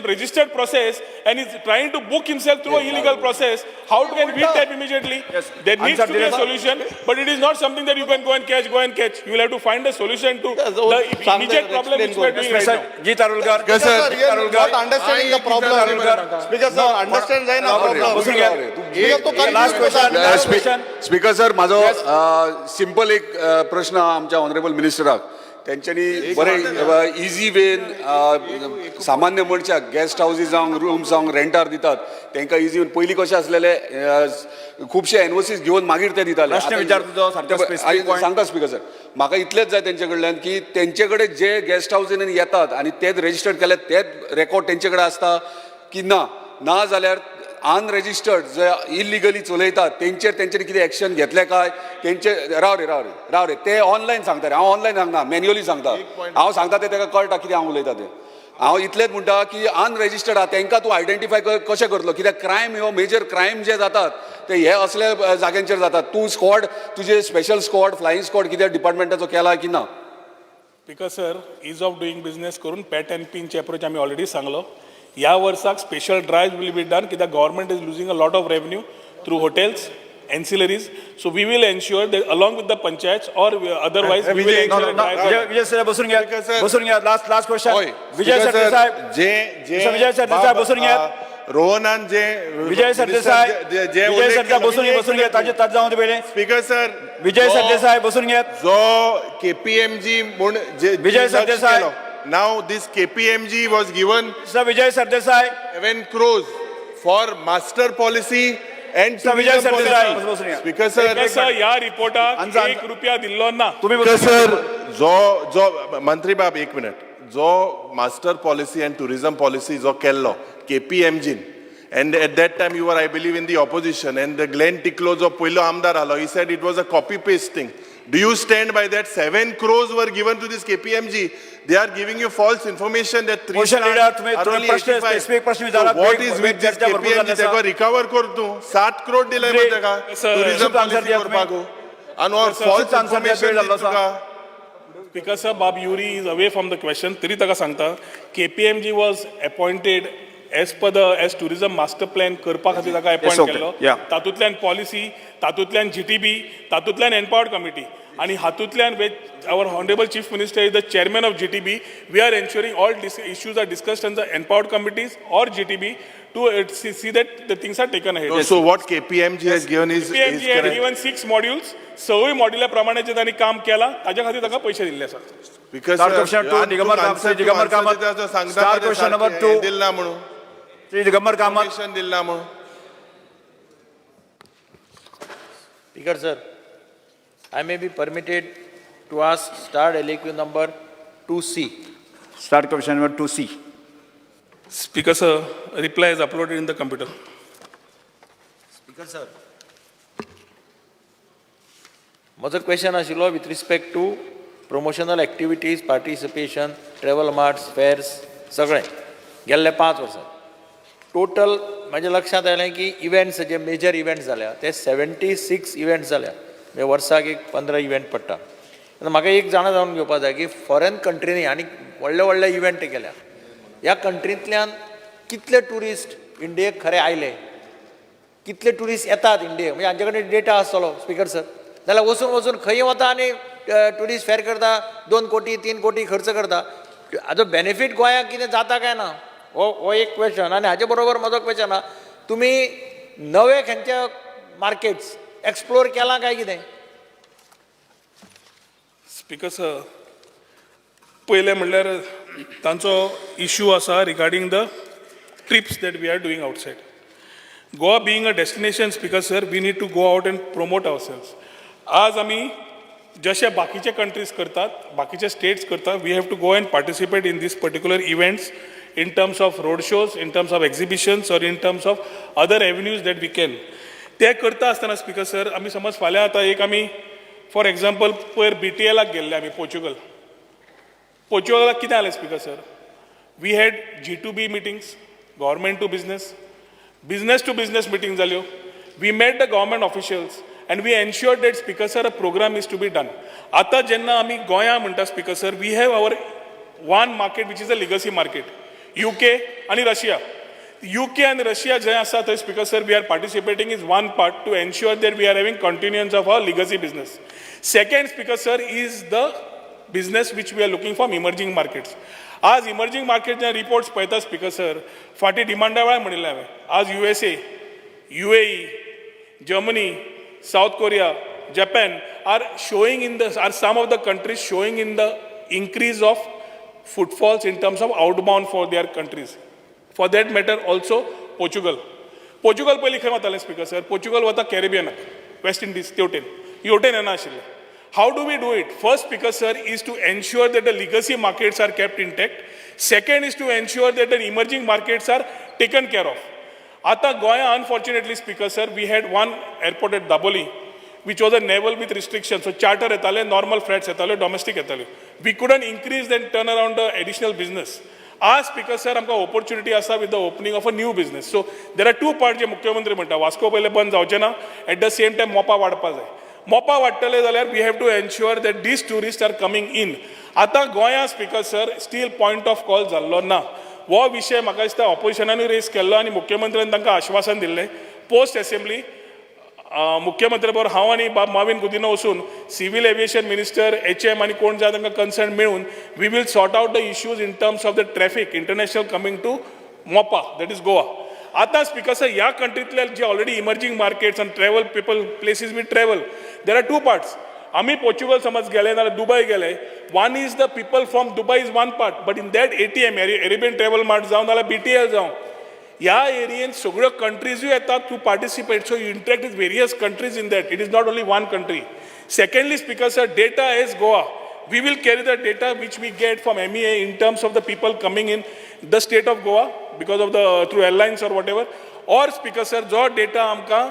registered process and is trying to book himself through a illegal process, how can we tap immediately? There needs to be a solution, but it is not something that you can go and catch. You will have to find a solution to the immediate problem which we are doing right now. जी Tarulkar Because sir, you are not understanding the problem. Because sir, understand जायना problem. बसून घ्या You have to last confuse question speaker sir माझो सिंपल एक प्रश्न आमच्या ऑनरेबल मिनिस्टराक तेंच्यांनी बरें इजी वेन सामान्य मनशाक गेस्ट हाऊसीस जावं रूम्स जावं रेंटार दितात तांकां इजी पयलीं कशें आसलेले खुबशे एनओसीस घेवन मागीर ते दिताले प्रश्न विचार तुजो सारको specific point. सांगता स्पीकर सर म्हाका इतलेंच जाय तेंचे कडल्यान की तेंचे कडेन जे गेस्ट हाऊसीन येतात आनी तेच रेजिस्टर्ड केले तेच रेकॉर्ड तेंचे कडेन आसता की ना जाल्यार अनरेजिस्टर्ड जे इलिगली चलयतात तेंच्यांनी कितें एक्शन घेतले काय तेंचे राव रे ते ऑनलायन सांगता रे हांव ऑनलायन सांगना मॅन्युअली सांगता हांव सांगता ते ताका कळटा कितें हांव उलयता तें हांव इतलेंच म्हणटा की अनरेजिस्टर्ड आहा तांकां तूं आयडेंटिफाय कशें करतलो कित्याक क्रायम ह्यो मेजर क्रायम जे जातात ते हे असल्या जाग्यांचेर जातात तूं स्क्वॉड तुजे स्पेशल स्क्वॉड फ्लायींग स्क्वॉड कितें डिपार्टमेंटाचो केला की ना because sir ease of doing business करून पॅट अँड पिनचे अप्रोच आम्ही ऑलरेडी सांगलो ह्या वर्साक special drive will be done कित्याक government is losing a lot of revenue through hotels ancillaries. So we will ensure that along with the panchayats or otherwise we will ensure Vijay sir बसून घ्या लास्ट क्वेश्चन होय. विजय Speaker सरदेसाई sir, जे विजय सरदेसाई बसून घ्या रोहनान जे विजय सरदेसाई विजय सरदेसाई बसून घ्या ताजे जाऊन पहिले स्पीकर सर विजय सरदेसाई बसून घ्या जो केपीएमजी म्हूण जे Vijay Sardesai. Now this KPMG was given sir Vijay Sardesai 7 crores for master policy and Vijay Sardesai बसून घ्या स्पीकर सर सर ह्या रिपोर्टाक ₹1 दिल्लो ना तुम्ही Because बसून घ्या. sir, जो मंत्री बाब एक मिनिट जो master policy and tourism policy जो केल्लो केपीएमजीन and at that time you were I believe in the opposition and the Glenn Ticklow जो पयलो आमदार आलो he said it was a copy paste thing. Do you stand by that? 7 crores were given to this KPMG. They are giving you false information that 3 Motion stars leader, तुम्ही are only प्रश्न 85. specific प्रश्न So विचारा. what वेग- is वेग with this चर्चा भरपूर KPMG? झाली तेका आसा. recover करतो 7 crore दिले Great. तेका Sir, tourism शुभ answer policy दिया करपाक and or Sir, false शुभ answer दिया. information वेळ झालो दिता आसा. तुका. Because sir, Bob Yuri is away from the question. तरी ताका सांगता KPMG was appointed as tourism master plan करपा खातीर ताका appoint okay. केल्लो. Yeah. तातूंतल्यान पॉलिसी, तातूंतल्यान GTB, तातूंतल्यान empowered committee. आणि हातूंतल्यान our honorable chief minister is the chairman of GTB. We are ensuring all issues are discussed in the empowered committees or GTB to see that the things are taken ahead. So what KPMG has given is KPMG had correct. given 6 modules. 6 मॉड्युला प्रमाणे जे त्यांनी काम केला ताच्या खातीर ताका पैसे दिल्ले आसात. Because Start question two, Digamar Kamat. Start question number 2. दिला म्हणून श्री दिगंबर कामत Information दिला म्हणून Speaker sir, I may be permitted to ask start LAQ number 2C. Start question number 2C. Speaker sir, reply is uploaded in the computer. Speaker sir. माझो क्वेश्चन आशिल्लो with respect to promotional activities, participation, travel marts, fairs, सगळें गेल्ले 5 वर्सां. टोटल माझ्या लक्षात आयलें की इव्हेंट्स जे मेजर इव्हेंट्स जाल्या ते 76 इव्हेंट्स जाल्या म्हणजे वर्साक एक 15 इव्हेंट पडटा. आतां म्हाका एक जाणा जावन घेवपाक जाय की फॉरेन कंट्रीनी आनी व्हडले व्हडले इव्हेंट केल्या ह्या कंट्रींतल्यान कितले टुरिस्ट इंडियेक खरे आयले कितले टुरिस्ट येतात इंडियेक म्हणजे हांचे कडेन डेटा आसतलो स्पीकर सर जाल्यार वचून खंय वता आनी टुरिस्ट फेर करता 2 कोटी 3 कोटी खर्च करता हाजो बेनिफीट गोंयाक कितें जाता काय ना हो एक क्वेश्चन आनी हाचे बरोबर म्हजो क्वेश्चन आहा तुमी नवे खंयचे मार्केट्स एक्सप्लोर केला काय कितें स्पीकर सर, पयलें म्हणल्यार तांचो इश्यू आसा regarding the trips that we are doing outside. Goa being a destination speaker sir, we need to go out and promote our sales. आज आमी जशे बाकीचे कंट्रीज करतात, बाकीचे स्टेट्स करतात, we have to go and participate in this particular events in terms of road shows, in terms of exhibitions, or in terms of other avenues that we can. ते करता आसतना स्पीकर सर आमी समज फाल्यां आतां एक आमी फॉर एग्जाम्पल पयर BTLाक गेल्ले आमी पोर्चुगलाक कितें जालें speaker sir we had G2B meetings government to business meeting जाल्यो we met the government officials and we ensured that speaker sir a program is to be done. आता जेन्ना आमी गोंया म्हणटा speaker sir we have our one market which is a legacy market. UK and Russia. UK and Russia जे आसा थंय speaker sir we are participating is one part to ensure that we are having continuance of our legacy business. Second speaker sir is the business which we are looking from emerging markets. आज इमर्जिंग मार्केटचे रिपोर्ट्स पळयता स्पीकर सर फाटीं डिमांडा वेळार म्हणिल्लें हांवें आज USA, UAE, Germany, South Korea, Japan are some of the countries showing in the increase of footfalls in terms of outbound for their countries. For that matter also Portugal पयलीं खंय वतालें स्पीकर सर पोर्चुगल वता कॅरिबियनाक वेस्ट इंडीज हेवटेन येना आशिल्लें. How do we do it? First, speaker sir, is to ensure that the legacy markets are kept intact. Second is to ensure that the emerging markets are taken care of. आतां गोंया unfortunately speaker sir we had one airport at Dabolim which was a naval with restrictions. So charter येताले, normal flights येताले, domestic येताले. We couldn't increase and turn around the additional business. As Speaker sir, आमकां opportunity आसा with the opening of a new business. So there are two parts जे मुख्यमंत्री म्हणटा वास्को पयले बंद जावचे ना, at the same time मोपा वाडपा जाय. मोपा वाडटले जाल्यार we have to ensure that these tourists are coming in. आतां गोंया Speaker sir still point of call जाल्लो ना. हो विशय म्हाका दिसता ऑपोजिशनानूय रेस केल्लो आनी मुख्यमंत्र्यान तांकां आश्वासन दिल्लें पोस्ट असेंब्ली मुख्यमंत्री बरोबर हांव आनी बाब माविन गुदिनो वचून सिव्हिल एविएशन मिनिस्टर HM आनी कोण जाय तांकां कन्सर्न मेळून we will sort out the issues in terms of the traffic international coming to Mopa that is Goa. आतां स्पीकर सर ह्या कंट्रींतले जे ऑलरेडी इमर्जिंग मार्केट्स आनी travel people places we travel there are two parts. आमी पोर्चुगल समज गेले नाल्यार दुबय गेले one is the people from Dubai is one part but in that ATM Arabian travel mart जावं नाल्यार BTL जावं ह्या एरियेन सगळ्यो कंट्रीजूय येतात to participate so you interact with various countries in that it is not only one country. Secondly speaker sir data as Goa we will carry the data which we get from MEA in terms of the people coming in the state of Goa because of the through airlines or whatever or speaker sir जो डेटा आमकां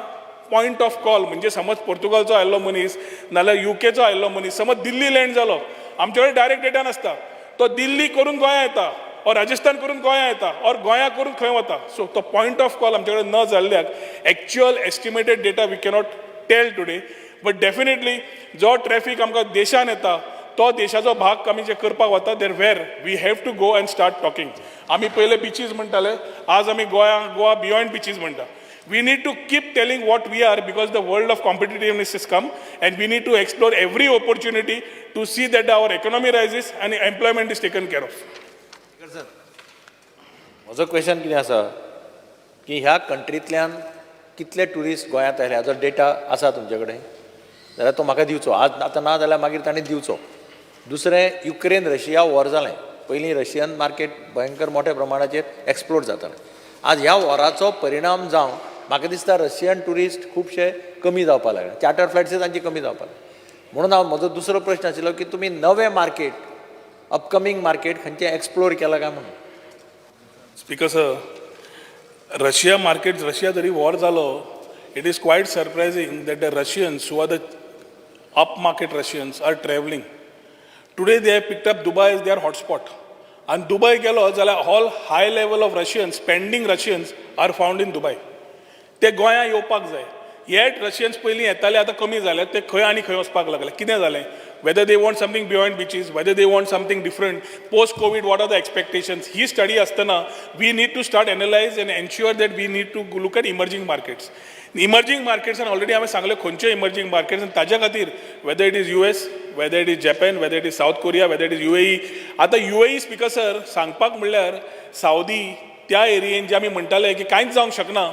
पॉयंट ऑफ कॉल म्हणजे समज पोर्तुगालचो आयिल्लो मनीस नाल्यार UKचो आयिल्लो मनीस समज दिल्ली लँड जालो आमचे कडेन डायरेक्ट डेटा नासता तो दिल्ली करून गोंया येता और राजस्थान करून गोंया येता और गोंया करून खंय वता. सो तो पॉयंट ऑफ कॉल आमचे कडेन न जाल्ल्याक actual estimated data we cannot tell today but definitely जो ट्रॅफिक आमकां देशान येता तो देशाचो भाग आमी जे करपाक वता there where we have to go and start talking. आमी पयले बीचीस म्हणटाले आज आमी गोवा बियॉन्ड बीचीस म्हणटा. We need to keep telling what we are because the world of competitiveness has come and we need to explore every opportunity to see that our economy rises and employment is taken care of. म्हजो क्वेश्चन कितें आसा की ह्या कंट्रींतल्यान कितले ट्युरिस्ट गोंयांत आयले हाजो डेटा आसा तुमचे कडेन जाल्यार तो म्हाका दिवचो आज आतां ना जाल्यार मागीर ताणें दिवचो. दुसरें युक्रेन रशिया वॉर जालें पयलीं रशियन मार्केट भयंकर मोठ्या प्रमाणाचेर एक्सप्लोर जातालें. आज ह्या वॉराचो परिणाम जावन म्हाका दिसता रशियन ट्युरिस्ट खुबशे कमी जावपाक लागले चार्टर फ्लायट्स तांची कमी जावपाक लागले. म्हणून हांव म्हजो दुसरो प्रश्न आशिल्लो की तुमी नवे मार्केट अपकमींग मार्केट खंयचे एक्सप्लोर केला काय म्हणून. स्पीकर सर रशिया जरी वॉर जालो it is quite surprising that the Russians who are the up market Russians are travelling today they have picked up Dubai is their hotspot आनी दुबय गेलो जाल्यार all high level of Russians spending Russians are found in Dubai. ते गोंया येवपाक जाय येट रशियन्स पयलीं येताले आतां कमी जाले ते खंय आनी खंय वचपाक लागले. कितें जालें whether they want something beyond beaches, whether they want something different, post-COVID, what are the expectations? He study astana, we need to start analyze and ensure that we need to look at emerging markets. Emerging markets and already आम्ही सांगले खंयचे emerging markets and ताज्या खातीर whether it is US, whether it is Japan, whether it is South Korea, whether it is UAE. आता UAE स्पीकर सर सांगपाक म्हणल्यार सावदी त्या एरियेन जे आमी म्हणटाले की कांयच जावंक शकना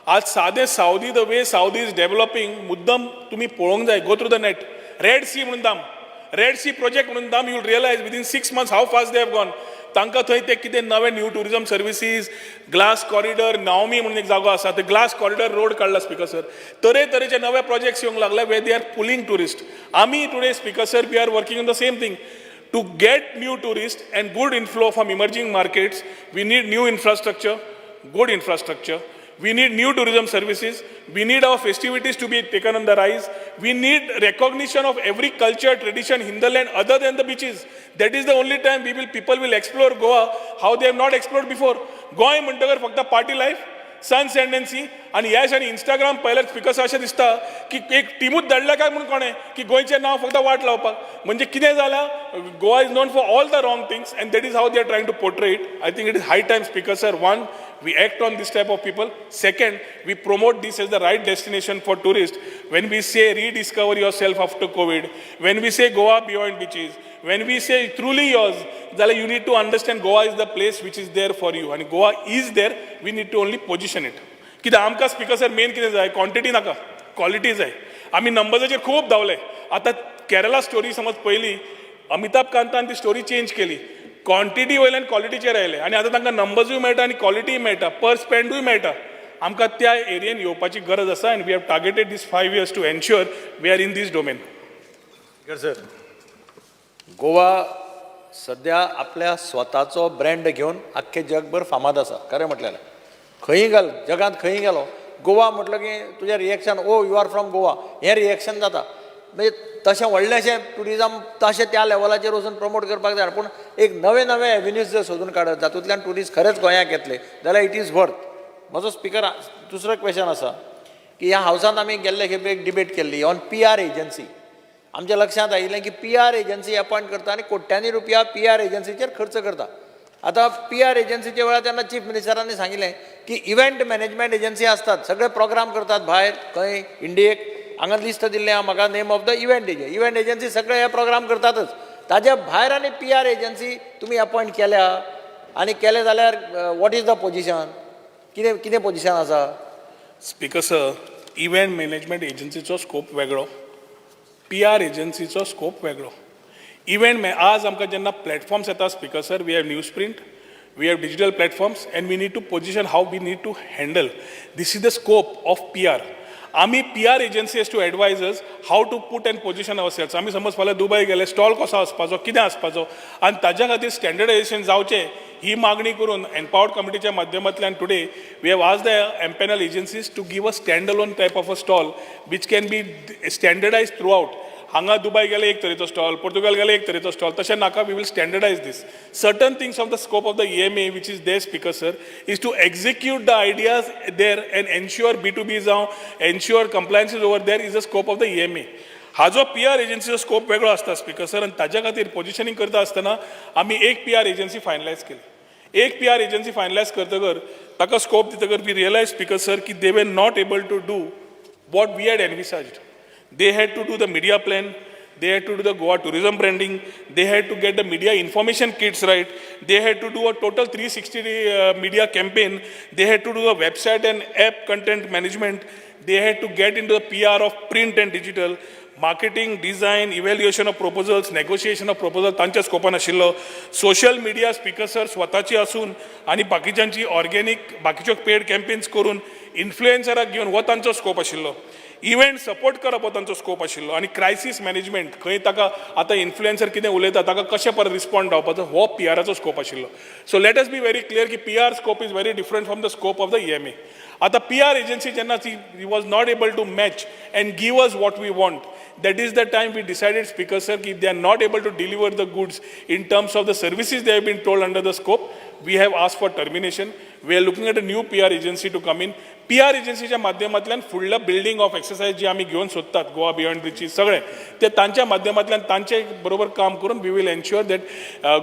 आज सादें Saudi the way Saudi is developing मुद्दम तुम्ही पळोवंक जाय go through the net. Red Sea म्हणून दाम रेड सी प्रोजेक्ट म्हणून दाम you realise within 6 months how fast they have gone. तांकां थंय ते कितें नवे new tourism services glass corridor नावमी म्हणून एक जागो आसा ते ग्लास कॉरिडर रोड काडला स्पीकर सर. तरेतरेचे नवे प्रोजेक्ट्स येवंक लागले way they are pulling tourist. आमी today speaker sir we are working on the same thing to get new tourist and good inflow from emerging markets. We need new infrastructure good infrastructure. We need new tourism services. We need our festivities to be taken on the rise. We need recognition of every culture, tradition, hinterland other than the beaches. That is the only time people will explore Goa how they have not explored before. Goa म्हणटगर फक्त पार्टी लाईफ सन सँडन्सी आणि यश आणि इंस्टाग्राम पयल्यार स्पीकर अशें दिसता की एक टीमूच धाडला काय म्हणून कोणें की गोंयचें नांव फक्त वाट लावपाक म्हणजे कितें जालां Goa is known for all the wrong things and that is how they are trying to portray it. I think it is high time speaker sir when we act on this type of people. Second, we promote this as the right destination for tourists. When we say rediscover yourself after COVID, when we say Goa beyond beaches, when we say truly yours, you need to understand Goa is the place which is there for you. And Goa is there, we need to only position it. कित्याक आमकां स्पीकर सर मेन कितें जाय क्वांटिटी नाका क्वालिटी जाय. आमी नंबर्साचेर खूब धांवले. आतां केरला स्टोरी समज पयली अमिताभ कांतान ती स्टोरी चेंज केली क्वांटिटी वयल्यान क्वालिटीचेर आयले आनी आतां तांकां नंबर्सूय मेळटा आनी क्वालिटीय मेळटा पर स्पेंडूय मेळटा. आमकां त्या एरियेन येवपाची गरज आसा आनी we have targeted this 5 years to ensure we are in this domain. Sir Goa सध्या आपल्या स्वताचो ब्रँड घेवन आख्खे जगभर फामाद आसा खरें म्हटल्यार खंयी घाल जगांत खंयी गेलो गोवा म्हटलं की तुजें reaction oh you are from Goa हें रिएक्शन जाता म्हणजे तशें व्हडलेशें ट्युरिजम तशें त्या लेवलाचेर वचून प्रमोट करपाक जाय पूण एक नवे नवे एव्हेन्यूज जर सोदून काडत जातूंतल्यान ट्युरिस्ट खरेंच गोंयांक येतले जाल्यार इट इज वर्थ म्हजो स्पिकर दुसरो क्वेश्चन आसा की ह्या हावसान आमी गेल्ले खेपे एक डिबेट केल्ली ऑन PR एजन्सी आमच्या लक्षांत आयिल्लें की PR एजन्सी अपॉयंट करता आनी कोट्यांनी रुपया PR एजन्सीचेर खर्च करता आता PR एजन्सीच्या वेळार तेन्ना चीफ मिनिस्टरांनी सांगिल्लें की इव्हेंट मॅनेजमेंट एजन्सी असतात सगळे प्रोग्राम करतात भायर खंय इंडियेक हांगा लिस्ट दिल्लें आहा म्हाका name of the event agency सगळे हे प्रोग्राम करतातच ताज्या भायर आनी PR एजन्सी तुमी अपॉयंट केल्या आनी केले जाल्यार वॉट इज द पोजिशन कितें कितें पोजिशन आसा स्पीकर सर इव्हेंट मॅनेजमेंट एजन्सीचो स्कोप वेगळो PR एजन्सीचो स्कोप वेगळो आज आमकां जेन्ना प्लॅटफॉर्म्स येता speaker sir we have news print we have digital platforms and we need to position how we need to handle this is the scope of PR आमी PR agency as to advisers how to put and position our sales आमी समज फाल्यां दुबय गेले स्टॉल कसो आसपाचो कितें आसपाचो आनी ताज्या खातीर स्टँडर्डायजेशन जावचें ही मागणी करून एम्पावर्ड कमिटीच्या माध्यमांतल्यान टुडे वी हॅव आज the empanel agencies to give a stand alone type of a stall which can be standardise throughout हांगा दुबय गेले एक तरेचो स्टॉल पोर्तुगाल गेले एक तरेचो स्टॉल तशें नाका we will standardise this certain things of the scope of the EMA which is there speaker sir is to execute the ideas there and ensure B2B जावं ensure compliance is over there is the scope of the EMA हा जो PR एजन्सीचो स्कोप वेगळो आसता स्पीकर सर आनी ताज्या खातीर पोजिशनींग करता आसतना आमी एक PR एजन्सी फायनलायज केली एक PR एजन्सी फायनलायज करतकर ताका स्कोप दितकर वी रियलायज स्पीकर सर की they were not able to do what we had envisaged They had to do the media plan, they had to do the Goa tourism branding, they had to get the media information kits right, they had to do a total 360 media campaign, they had to do a website and app content management, they had to get into the PR of print and digital, marketing, design, evaluation of proposals, negotiation of proposals, तांच्या स्कोपान आशिल्लो सोशल मिडिया स्पीकर सर स्वताची आसून आनी बाकीच्यांची ऑर्गेनीक बाकीच्यो पेड कॅम्पेन्स करून इन्फ्लुएन्सराक घेवन हो तांचो स्कोप आशिल्लो इव्हेंट सपोर्ट करप हो तांचो स्कोप आशिल्लो आनी क्रायसीस मॅनेजमेंट खंय ताका आतां इन्फ्लुएन्सर कितें उलयता ताका कशें परत रिस्पॉन्ड जावपाचो हो PRचो स्कोप आशिल्लो so let us be very clear की PR scope is very different from the scope of the EMA आतां PR एजन्सी जेन्ना ती was not able to match and give us what we want that is the time we decided speaker sir if they are not able to deliver the goods in terms of the services they have been told under the scope we have asked for termination we are looking at a new PR agency to come in PR एजन्सीच्या माध्यमांतल्यान फुडल्या बिल्डिंग ऑफ एक्सरसाइज जी आमी घेवन सोदतात गोवा बियॉन्ड ब्रिजीस सगळे ते तांच्या माध्यमांतल्यान तांचे बरोबर काम करून we will ensure that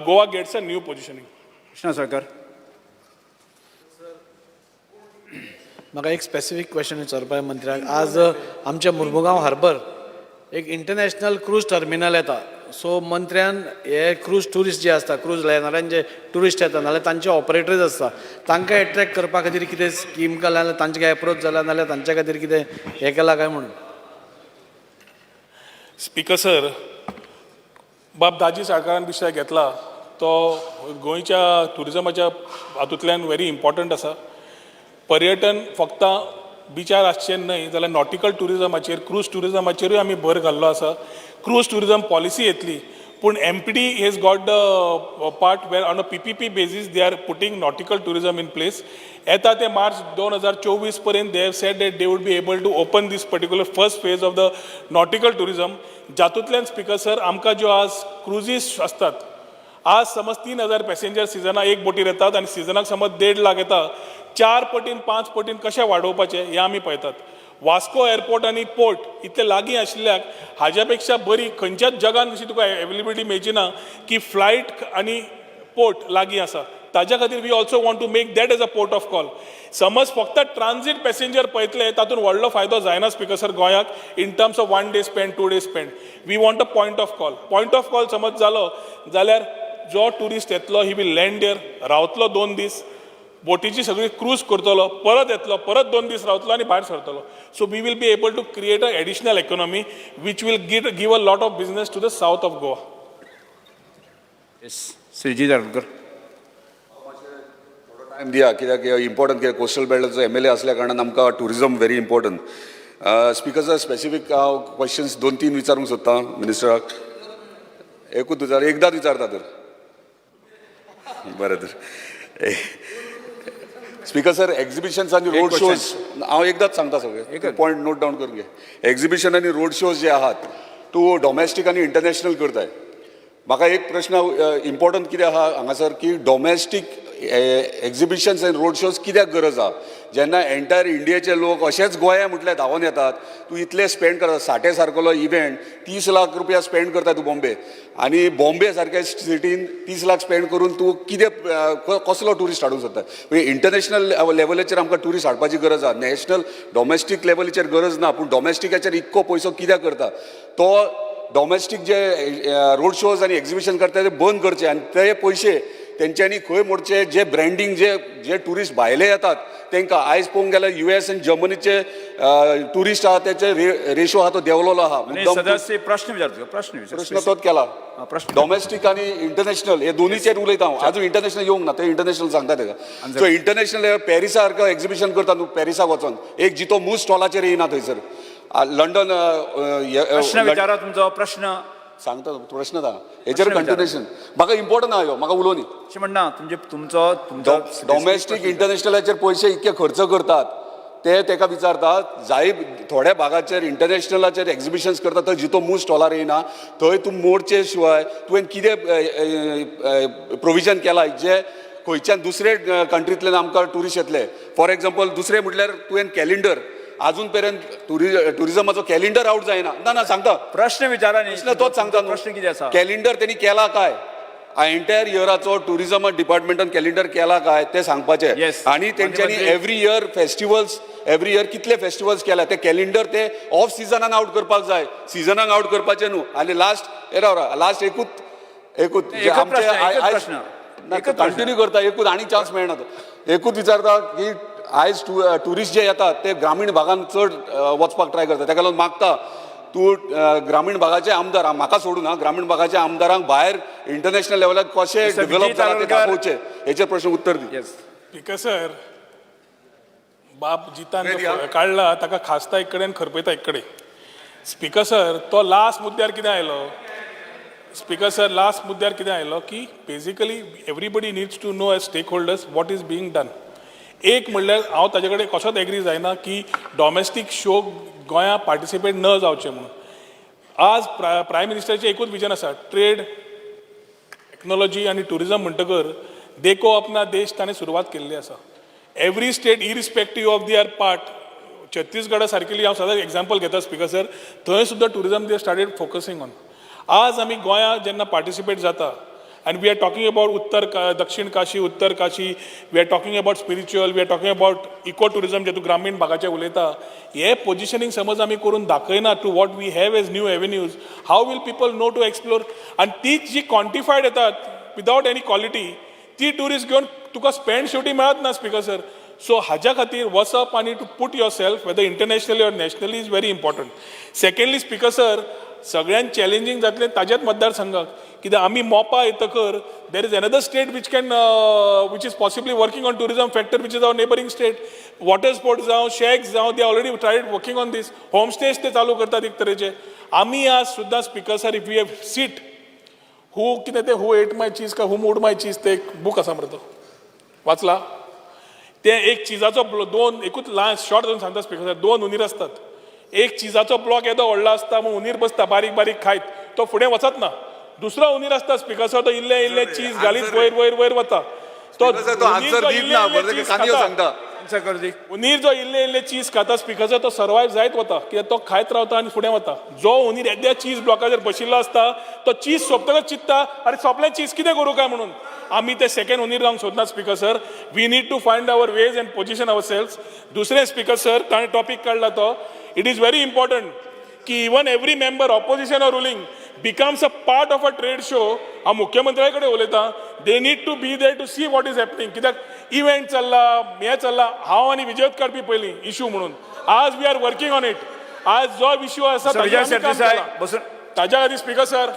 Goa gets a new positioning Krishna Salkar म्हाका एक स्पेसिफीक क्वेश्चन विचारपाक मंत्र्याक आज आमच्या मुर्मुगांव हार्बर एक इंटरनॅशनल क्रूज टर्मिनल येता सो मंत्र्यान हे क्रूज ट्युरिस्ट जे आसता क्रूज लायनरान जे ट्युरिस्ट येता नाल्यार तांचे ऑपरेटर्स आसता तांकां एट्रॅक्ट करपा खातीर कितें स्कीम केला नाल्यार तांचे काय एप्रोच जाला नाल्यार तांच्या खातीर कितें हें केला काय म्हणून स्पीकर सर बाब दाजी सरकारान विशय घेतला तो गोंयच्या ट्युरिजमाच्या हातूंतल्यान व्हेरी इम्पॉर्टंट आसा पर्यटन फक्त बिचार आसचें न्हय जाल्यार नॉटिकल ट्युरिजमाचेर क्रूज ट्युरिजमाचेरूय आमी भर घाल्लो आसा क्रूज ट्युरिजम पॉलिसी येतली पूण MPD has got the part where on a PPP basis they are putting nautical tourism in place येता ते मार्च 2024 पर्यंत they have said that they would be able to open this particular first phase of the nautical tourism जातूंतल्यान स्पीकर सर आमकां ज्यो आज क्रुजीस आसतात आज समज 3000 पॅसेंजर सिजनाक एक बोटीर येतात आनी सिजनाक समज 1.5 लाख येता 4 पटीन 5 पटीन कशें वाडोवपाचें हें आमी पळयतात वास्को एअरपोर्ट आनी पोर्ट इतले लागीं आशिल्ल्याक हाज्या पेक्षा बरी खंयच्याच जगान अशी तुका अवेलेबिलिटी मेळची ना की फ्लायट आनी पोर्ट लागीं आसा ताज्या खातीर we also want to make that as a port of call समज फक्त ट्रान्झीट पॅसेंजर पळयतले तातूंत व्हडलो फायदो जायना स्पीकर सर गोंयाक in terms of 1 day spend 2 day spend we want a point of call समज जालो जाल्यार जो ट्युरिस्ट येतलो ही वील लँड देर रावतलो 2 दीस बोटीची सगळी क्रूज करतलो परत येतलो परत 2 दीस रावतलो आनी भायर सरतलो so we will be able to create a additional economy which will give a lot of business to the south of Goa श्रीजी जाडकर टायम दिया कित्याक इम्पॉर्टंट कित्याक कोस्टल बेल्टाचो MLA असल्या कारणान आमकां tourism very important speaker sir specific हांव क्वेश्चन्स 2-3 विचारूंक सोदतां मिनिस्टराक एकदांच विचारता तर बरें तर स्पीकर सर एक्झिबिशन्स आणि एक रोड question. शोज हांव एकदाच सांगता सगळे एकच. पॉयंट नोट डावन करून घे एक्झिबिशन आणि रोड शोज जे आहात तूं डॉमेस्टीक आणि इंटरनॅशनल करताय म्हाका एक प्रश्न इम्पॉर्टंट कितें आहा हांगासर की domestic exhibitions end road shows कित्याक गरज आहा जेन्ना एंटायर इंडियेचे लोक अशेच गोंया म्हटल्यार धांवून येतात तूं इतले स्पेंड करता साठे सारकोलो इव्हेंट 30 लाख रुपया स्पेंड करता तूं बॉम्बे आनी बॉम्बे सारक्या सिटीन 30 लाख स्पेंड करून तूं कितें कसलो टुरिस्ट हाडूंक सोदता म्हणजे इंटरनॅशनल लेवलाचेर आमकां टुरिस्ट हाडपाची गरज आहा नॅशनल डॉमेस्टीक लेवलाचेर गरज ना पूण डॉमेस्टिकाचेर इतको पयसो कित्याक करता तो डॉमेस्टीक जे रोड शोज आणि एक्झिबिशन करता ते बंद करचे आणि ते पयशे तेंच्यांनी खंय मोडचे जे ब्रँडींग जे टुरिस्ट भायले येतात तांकां आयज पळोवंक गेल्यार US आनी जर्मनीचे टुरिस्ट आहा त्याचे रेशो आहा तो देंवलेलो आहा आणि मुद्दाम सदस्य प्रश्न विचारतो प्रश्न प्रश्न तोच केला प्रश्न डॉमेस्टीक आणि इंटरनॅशनल हे दोन्हीचेर उलयता हांव अजून इंटरनॅशनल येवंक ना ते इंटरनॅशनल सांगता तेका सो इंटरनॅशनल पॅरिसा सारको एक्झिबिशन करता न्हू पॅरिसाक वचोन एक जितो मूज स्टॉलाचेर येयना थंयसर लंडन प्रश्न विचारा तुमचो प्रश्न सांगता प्रश्न दा हेचेर कंटिन्युएशन म्हाका इम्पॉर्टंट आहा ह्यो म्हाका उलोवनी अशें म्हणना तुमचो डॉमेस्टीक इंटरनॅशनलाचेर पयशे इतके खर्च करतात ते तेका विचारतात जाय थोड्या भागाचेर इंटरनॅशनलाचेर एक्झिबिशन्स करता थंय जितो मूज स्टॉलार येयना थंय तूं मोडचे शिवाय तुवें कितें प्रोविजन केलां जे खंयच्यान दुसरे कंट्रींतल्यान आमकां टुरिस्ट येतले फॉर एग्जाम्पल दुसरें म्हटल्यार तुवें कॅलेंडर अजून पर्यंत टुरिजमाचो कॅलेंडर आउट जायना ना सांगता प्रश्न विचारा न्ही प्रश्न तोच सांगता प्रश्न कितें आसा कॅलेंडर त्यांनी केला काय एंटायर इयराचो टुरिजम डिपार्टमेंटान कॅलेंडर केला काय ते सांगपाचे Yes. आणि तेंच्यांनी every year festivals every year कितले फेस्टिवल्स केला ते कॅलेंडर ते ऑफ सिजनान आउट करपाक जाय सिजनाक आउट करपाचे न्हू आनी लास्ट एकूच कंटिन्यू करता एकूच आनी चान्स मेळना तो एकूच विचारता की आयज टुरिस्ट जे येतात ते ग्रामीण भागान चड वचपाक ट्राय करता ताका लागून मागता तूं ग्रामीण भागाचे आमदार म्हाका सोडून ग्रामीण भागाच्या आमदारांक भायर इंटरनॅशनल लेवलार कशे डेव्हलप जाला ते दाखोवचे हेचे प्रश्न उत्तर दी स्पीकर सर बाप जितान काडला ताका खासता एक कडेन खरपयता एक कडेन स्पीकर सर तो लास्ट मुद्द्यार कितें आयलो स्पीकर सर लास्ट मुद्द्यार कितें आयलो की basically everybody needs to know as stakeholders what is being done एक म्हणल्यार हांव ताजे कडेन कसोच एग्री जायना की डॉमेस्टीक शो गोंया पार्टिसिपेट न जावचे म्हणून आज प्रायम मिनिस्टरचें एकूच विजन आसा ट्रेड टेक्नॉलॉजी आनी टुरिजम म्हणटकर देखो अपना देश ताणें सुरवात केल्ली आसा every state irrespective of their part छत्तीसगडा सारकेली हांव सदांच एग्जाम्पल घेता स्पीकर सर थंय सुद्दां tourism they started focusing on आज आमी गोंया जेन्ना पार्टिसिपेट जाता and we are talking about Dakshin Kashi, Uttar Kashi, we are talking about spiritual, we are talking about ecotourism, जे तू ग्रामीण भागाचे उलयता हे पोजिशनिंग समज आमी करून दाखयना to what we have as new avenues how will people know to explore आनी तीच जी क्वांटिफायड येतात विदाउट एनी क्वालिटी ती टुरिस्ट घेवन तुका स्पेंड शेवटी मेळत ना स्पीकर सर सो हाज्या खातीर वचप आनी to put yourself whether internationally or nationally is very important secondly speaker sir सगळ्यांत चॅलेंजींग जातलें ताज्याच मतदारसंघाक कित्याक आमी मोपा येतकर there is another state which is possibly working on tourism factor which is our neighbouring state water sports जावं शेक्स जावं they already tried working on this home stage ते चालू करतात एक तरेचे आमी आज सुद्दां speaker sir if we have seat हू कितें ते हू एट माय चीज काय हू मूड माय चीज ते एक बूक आसा मरे तो वाचला ते एक चिजाचो दोन एकूच लास्ट शॉर्ट जावन सांगता स्पीकर सर दोन उंदीर आसतात एक चिजाचो ब्लॉक येदो व्हडलो आसता मग उंदीर बसता बारीक बारीक खायत तो फुडें वचत ना दुसरो उंदीर आसता स्पीकर सर तो इल्ले इल्ले चीज घालीत वयर वयर वयर वता तो उंदीर जो इल्ले इल्ले चीज खाता स्पीकर सर तो सर्वायव जायत वता कित्याक तो खायत रावता आनी फुडें वता जो उंदीर येद्या चीज ब्लॉकाचेर बशिल्लो आसता तो चीज सोंपतकच चित्ता अरे सोंपलें चीज कितें करूं काय म्हणून आमी ते सेकंड उंदीर जावंक सोदना speaker sir we need to find our ways and position ourselves दुसरें स्पीकर सर ताणें टॉपीक काडला तो इट इज व्हेरी इम्पॉर्टंट की even every member opposition or ruling becomes a part of a trade show हांव मुख्यमंत्र्या कडेन उलयतां they need to be there to see what is happening कित्याक इव्हेंट चल्ला हें चल्ला हांव आनी विजयत काडपी पयलीं इशू म्हणून आज we are working on it आज जो इशू आसा ताज्या खातीर स्पीकर सर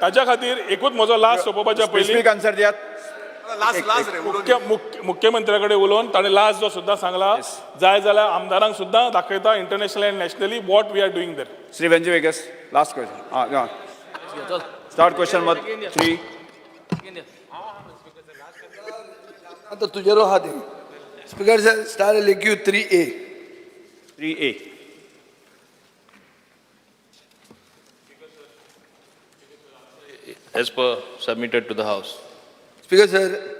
ताज्या खातीर एकूच म्हजो लास्ट सोंपोवपाच्या पयलीं आन्सर दियात मुख्यमंत्र्या कडेन उलोवन ताणें लास्ट जो सुद्दां सांगला जाय जाल्यार आमदारांक सुद्दां दाखयता international and nationally what we are doing there Shri Venzy Viegas last question start question number 3 आता तुझेरो हा दे स्पीकर सर स्टार लेक्यू 3A 3A. As per submitted to the House. Speaker sir